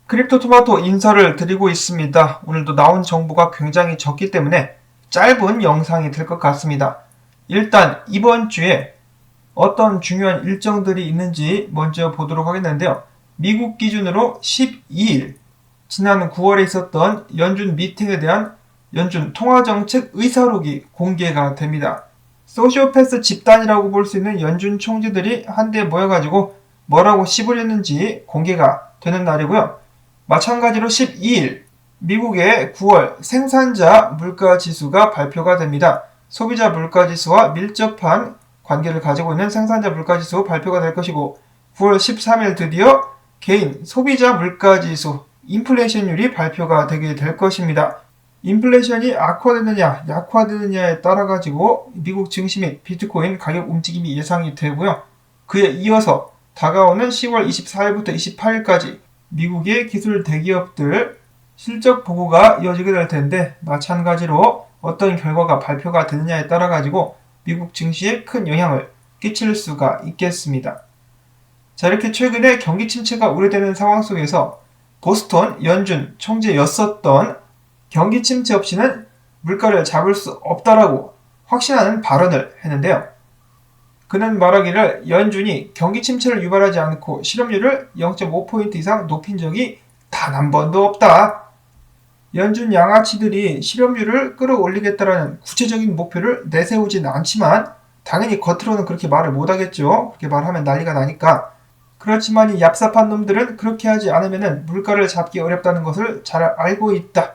크립토토마토 인사를 드리고 있습니다. 오늘도 나온 정보가 굉장히 적기 때문에 짧은 영상이 될 것 같습니다. 일단 이번 주에 어떤 중요한 일정들이 있는지 먼저 보도록 하겠는데요. 미국 기준으로 12일, 지난 9월에 있었던 연준 미팅에 대한 연준 통화정책 의사록이 공개가 됩니다. 소시오패스 집단이라고 볼 수 있는 연준 총재들이 한데 모여가지고 뭐라고 씹으렸는지 공개가 되는 날이고요. 마찬가지로 12일 미국의 9월 생산자 물가지수가 발표가 됩니다. 소비자 물가지수와 밀접한 관계를 가지고 있는 생산자 물가지수 발표가 될 것이고 9월 13일 드디어 개인 소비자 물가지수 인플레이션율이 발표가 되게 될 것입니다. 인플레이션이 악화되느냐 약화되느냐에 따라 가지고 미국 증시 및 비트코인 가격 움직임이 예상이 되고요. 그에 이어서 다가오는 10월 24일부터 28일까지 미국의 기술 대기업들 실적 보고가 이어지게 될 텐데 마찬가지로 어떤 결과가 발표가 되느냐에 따라 가지고 미국 증시에 큰 영향을 끼칠 수가 있겠습니다. 자, 이렇게 최근에 경기 침체가 우려되는 상황 속에서 보스턴 연준 총재였었던 경기 침체 없이는 물가를 잡을 수 없다라고 확신하는 발언을 했는데요. 그는 말하기를 연준이 경기 침체를 유발하지 않고 실업률을 0.5포인트 이상 높인 적이 단 한 번도 없다. 연준 양아치들이 실업률을 끌어올리겠다라는 구체적인 목표를 내세우진 않지만 당연히 겉으로는 그렇게 말을 못하겠죠. 그렇게 말하면 난리가 나니까. 그렇지만 이 얍삽한 놈들은 그렇게 하지 않으면 물가를 잡기 어렵다는 것을 잘 알고 있다.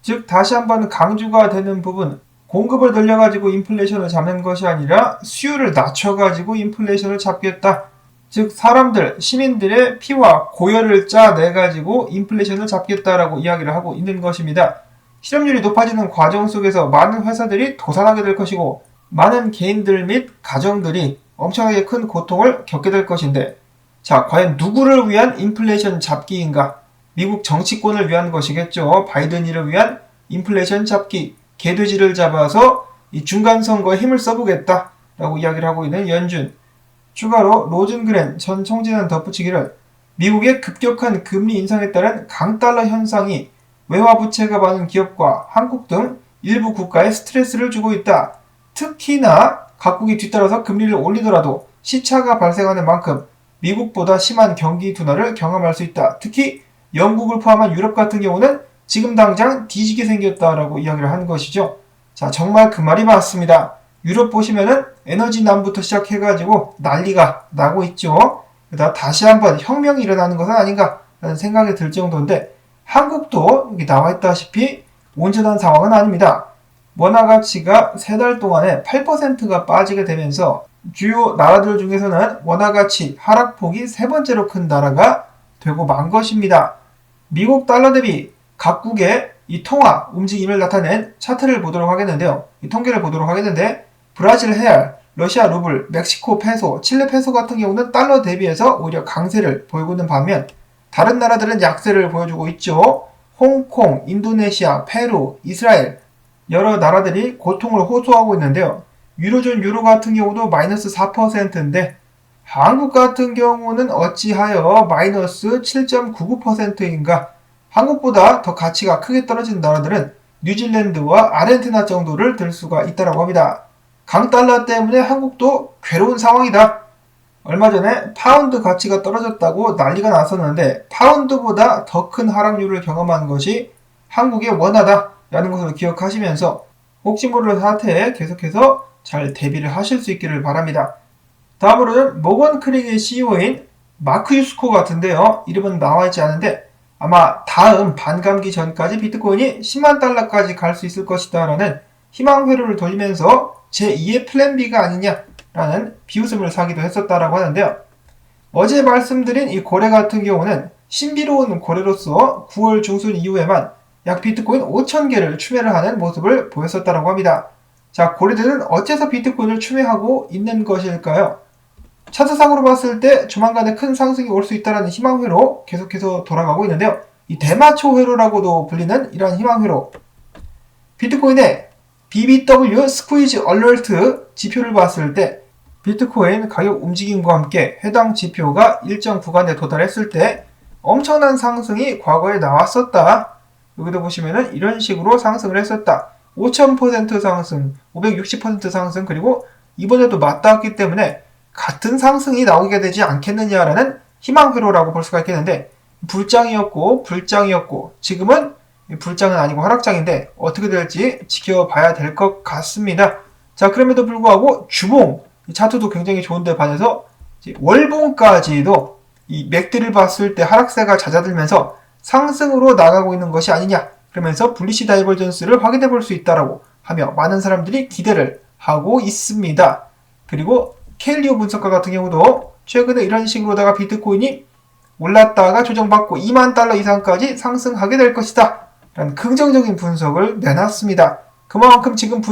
즉 다시 한번 강조가 되는 부분, 공급을 늘려가지고 인플레이션을 잡는 것이 아니라 수요를 낮춰가지고 인플레이션을 잡겠다. 즉 사람들, 시민들의 피와 고열을 짜내가지고 인플레이션을 잡겠다라고 이야기를 하고 있는 것입니다. 실업률이 높아지는 과정 속에서 많은 회사들이 도산하게 될 것이고 많은 개인들 및 가정들이 엄청나게 큰 고통을 겪게 될 것인데 자, 과연 누구를 위한 인플레이션 잡기인가? 미국 정치권을 위한 것이겠죠. 바이든이를 위한 인플레이션 잡기, 개돼지를 잡아서 이 중간선거에 힘을 써보겠다라고 이야기를 하고 있는 연준. 추가로 로즌그렌 전 총재는 덧붙이기를 미국의 급격한 금리 인상에 따른 강달러 현상이 외화 부채가 많은 기업과 한국 등 일부 국가에 스트레스를 주고 있다. 특히나 각국이 뒤따라서 금리를 올리더라도 시차가 발생하는 만큼 미국보다 심한 경기 둔화를 경험할 수 있다. 특히 영국을 포함한 유럽 같은 경우는 지금 당장 뒤지게 생겼다라고 이야기를 하는 것이죠. 자, 정말 그 말이 맞습니다. 유럽 보시면은 에너지난부터 시작해가지고 난리가 나고 있죠. 그러다 다시 한번 혁명이 일어나는 것은 아닌가라는 생각이 들 정도인데 한국도 여기 나와 있다시피 온전한 상황은 아닙니다. 원화 가치가 3달 동안에 8%가 빠지게 되면서 주요 나라들 중에서는 원화 가치 하락폭이 세 번째로 큰 나라가 되고 만 것입니다. 미국 달러 대비 각국의 이 통화 움직임을 나타낸 차트를 보도록 하겠는데요. 이 통계를 보도록 하겠는데 브라질 헤알, 러시아 루블, 멕시코 페소, 칠레 페소 같은 경우는 달러 대비해서 오히려 강세를 보이고 있는 반면 다른 나라들은 약세를 보여주고 있죠. 홍콩, 인도네시아, 페루, 이스라엘 여러 나라들이 고통을 호소하고 있는데요. 유로존 유로 같은 경우도 마이너스 4%인데 한국 같은 경우는 어찌하여 마이너스 7.99%인가? 한국보다 더 가치가 크게 떨어진 나라들은 뉴질랜드와 아르헨티나 정도를 들 수가 있다고 합니다. 강달러 때문에 한국도 괴로운 상황이다. 얼마 전에 파운드 가치가 떨어졌다고 난리가 났었는데 파운드보다 더 큰 하락률을 경험한 것이 한국의 원화다라는 것을 기억하시면서 혹시 모를 사태에 계속해서 잘 대비를 하실 수 있기를 바랍니다. 다음으로는 모건 크릭의 CEO인 마크 유스코 같은데요. 이름은 나와있지 않은데 아마 다음 반감기 전까지 비트코인이 10만 달러까지 갈 수 있을 것이다 라는 희망 회로를 돌리면서 제2의 플랜 B가 아니냐라는 비웃음을 사기도 했었다라고 하는데요. 어제 말씀드린 이 고래 같은 경우는 신비로운 고래로서 9월 중순 이후에만 약 비트코인 5,000개를 추매를 하는 모습을 보였었다라고 합니다. 자, 고래들은 어째서 비트코인을 추매하고 있는 것일까요? 차트상으로 봤을 때 조만간에 큰 상승이 올 수 있다는 희망회로 계속해서 돌아가고 있는데요. 이 대마초 회로라고도 불리는 이러한 희망회로 비트코인의 BBW 스퀴즈 얼러트 지표를 봤을 때 비트코인 가격 움직임과 함께 해당 지표가 일정 구간에 도달했을 때 엄청난 상승이 과거에 나왔었다. 여기도 보시면은 이런 식으로 상승을 했었다. 5000% 상승, 560% 상승, 그리고 이번에도 맞닿았기 때문에 같은 상승이 나오게 되지 않겠느냐라는 희망회로라고 볼 수가 있겠는데, 불장이었고 지금은 불장은 아니고 하락장인데 어떻게 될지 지켜봐야 될 것 같습니다. 자, 그럼에도 불구하고 주봉 차트도 굉장히 좋은데 반해서 월봉까지도 이 맥들을 봤을 때 하락세가 잦아들면서 상승으로 나가고 있는 것이 아니냐, 그러면서 불리시 다이버전스를 확인해 볼 수 있다라고 하며 많은 사람들이 기대를 하고 있습니다. 그리고 켈리오 분석가 같은 경우도 최근에 이런 식으로다가 비트코인이 올랐다가 조정받고 2만 달러 이상까지 상승하게 될 것이다 라는 긍정적인 분석을 내놨습니다. 그만큼 지금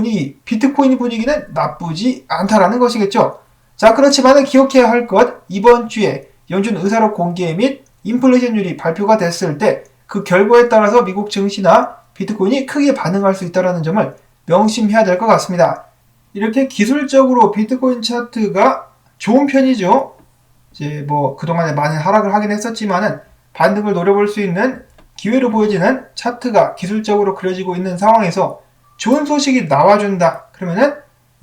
비트코인 분위기는 나쁘지 않다라는 것이겠죠. 자, 그렇지만 기억해야 할 것, 이번 주에 연준 의사록 공개 및 인플레이션율이 발표가 됐을 때 그 결과에 따라서 미국 증시나 비트코인이 크게 반응할 수 있다는 점을 명심해야 될 것 같습니다. 이렇게 기술적으로 비트코인 차트가 좋은 편이죠. 이제 그동안에 많은 하락을 하긴 했었지만은 반등을 노려볼 수 있는 기회로 보여지는 차트가 기술적으로 그려지고 있는 상황에서 좋은 소식이 나와준다. 그러면은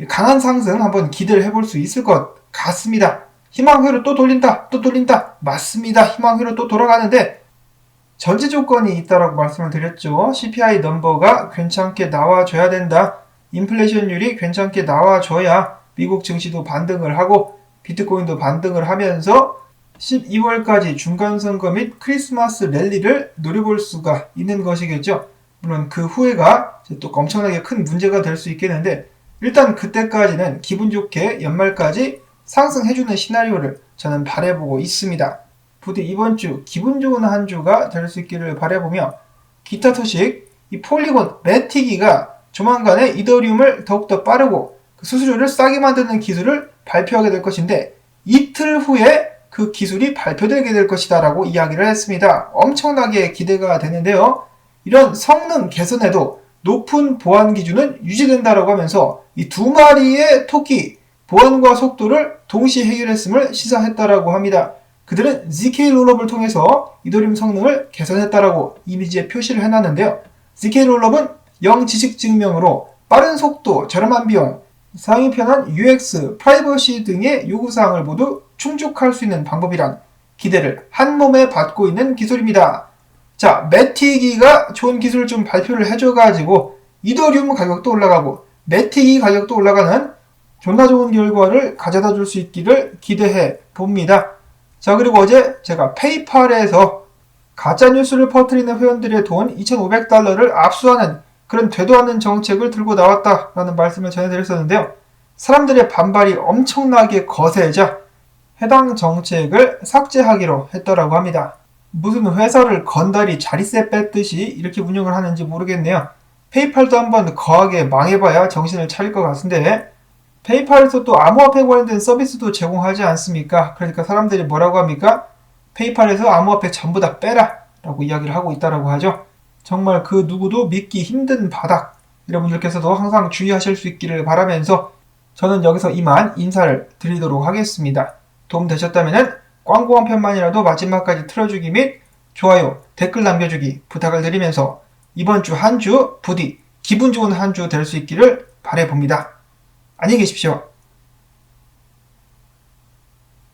강한 상승 한번 기대를 해볼 수 있을 것 같습니다. 희망회로 또 돌린다. 맞습니다. 희망회로 또 돌아가는데 전제 조건이 있다라고 말씀을 드렸죠. CPI 넘버가 괜찮게 나와줘야 된다. 인플레이션율이 괜찮게 나와줘야 미국 증시도 반등을 하고 비트코인도 반등을 하면서 12월까지 중간선거 및 크리스마스 랠리를 노려볼 수가 있는 것이겠죠. 물론 그 후에가 또 엄청나게 큰 문제가 될 수 있겠는데, 일단 그때까지는 기분 좋게 연말까지 상승해주는 시나리오를 저는 바라보고 있습니다. 부디 이번 주 기분 좋은 한 주가 될 수 있기를 바라보며, 기타 소식, 이 폴리곤 매티기가 조만간에 이더리움을 더욱더 빠르고 그 수수료를 싸게 만드는 기술을 발표하게 될 것인데, 이틀 후에 그 기술이 발표되게 될 것이다 라고 이야기를 했습니다. 엄청나게 기대가 되는데요. 이런 성능 개선에도 높은 보안 기준은 유지된다라고 하면서 이 두 마리의 토끼, 보안과 속도를 동시에 해결했음을 시사했다라고 합니다. 그들은 ZK 롤업을 통해서 이더리움 성능을 개선했다라고 이미지에 표시를 해놨는데요. ZK 롤업은 영지식 증명으로 빠른 속도, 저렴한 비용, 사용이 편한 UX, 프라이버시 등의 요구사항을 모두 충족할 수 있는 방법이란 기대를 한몸에 받고 있는 기술입니다. 자, 매티기가 좋은 기술을 좀 발표를 해줘가지고 이더리움 가격도 올라가고 매티기 가격도 올라가는 존나 좋은 결과를 가져다 줄 수 있기를 기대해 봅니다. 자, 그리고 어제 제가 페이팔에서 가짜뉴스를 퍼뜨리는 회원들의 돈 2,500달러를 압수하는 그런 되도 않는 정책을 들고 나왔다라는 말씀을 전해드렸었는데요. 사람들의 반발이 엄청나게 거세자 해당 정책을 삭제하기로 했더라고 합니다. 무슨 회사를 건달이 자릿세 뺐듯이 이렇게 운영을 하는지 모르겠네요. 페이팔도 한번 거하게 망해봐야 정신을 차릴 것 같은데, 페이팔에서 또 암호화폐 관련된 서비스도 제공하지 않습니까? 그러니까 사람들이 뭐라고 합니까? 페이팔에서 암호화폐 전부 다 빼라 라고 이야기를 하고 있다라고 하죠. 정말 그 누구도 믿기 힘든 바닥, 여러분들께서도 항상 주의하실 수 있기를 바라면서 저는 여기서 이만 인사를 드리도록 하겠습니다. 도움 되셨다면 광고 한 편만이라도 마지막까지 틀어주기 및 좋아요, 댓글 남겨주기 부탁을 드리면서 이번 주 한 주 부디 기분 좋은 한 주 될 수 있기를 바라봅니다. 안녕히 계십시오.